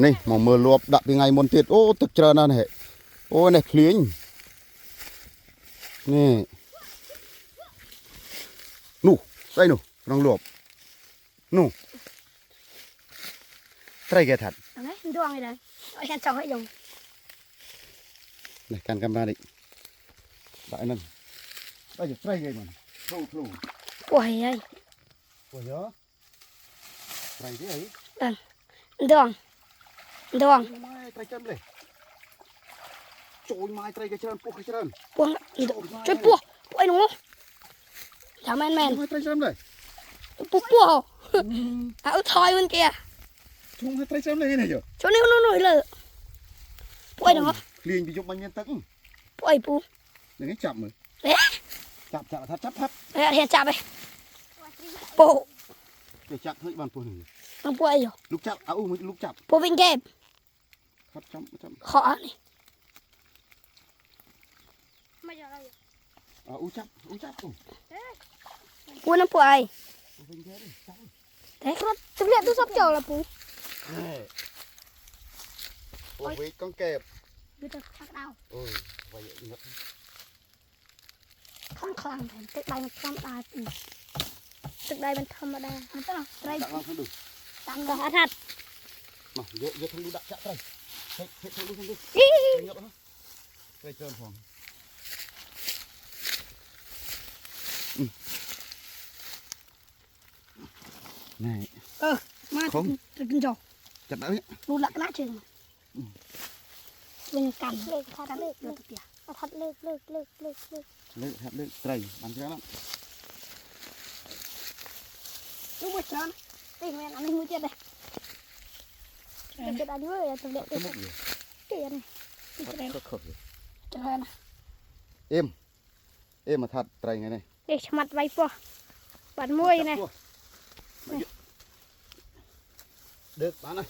นี่มองมือรวบดับยังไงมนติดโอ้ตึกเจริญนั่นเหรอโอ้เนี่ยคลิ้งนี่นู่ใส่นู่ลองรวบนู่ใส่แกถัด đấy đuông này đấy ở trên chồng hãy dùng นี่การกำลังดิได้นั่นได้จะใส่แกมันพลูพลู ui ơi โอ้ยเหรอใส่ที่ไหน đuông đuông ไม้ใส่จำเลยโจยไม้ใส่กระเชิญพวกกระเชิญ buông chơi bùa ui đúng không chả men men ไม้ใส่จำเลย bùa bùa à thôi bên kia ช่วงให้ใส่จำเลยนี่เหรอ chỗ này nó nổi lợ ui đúng không คลิ้งไปยกมันยันตึ้ง ui bù อย่างนี้จับมือ đấy จับทัดจับพับ đấy hiện chạm đây bộ จะจับให้บ้านพวกนี้ nó bùa rồi ลูกจับเอาอุ้มลูกจับ bùa bên kia ครับจับจับ khó này เอาอุ้จับอุ้จับอุ้ bùa nó bùa ai เป็นแค่ดิจับ đấy nó thực hiện tôi sắp chờ là bù โอ้ยก้องเก็บ bây giờ chắc đau โอ้ยไว้เงียบ không khăn thành tức đây mình không đau tức đây mình thâm ở đây mình tức là đây จับลองทำดู tặng cả thật มาเยอะทำดูดักจับไปเฮ้ยทำดูเงียบนะไปเจอผมนี่ mà Không. thực rồi จับได้ lụt lạc lá trường mình cắn lên thật lên được kìa thật lên lên lên lên lên เลิกครับเลิกไตรมันเท่านั้น lúc buổi sáng đi mẹ ăn mua chết đây cái đã đuôi là thực hiện ก็มุกอยู่ cái này ก็ขบอยู่ trời ơi này เอ็มมาทัดไตรไงเนี่ย để mặt vay po bạn mua này เด็กมาหน่อย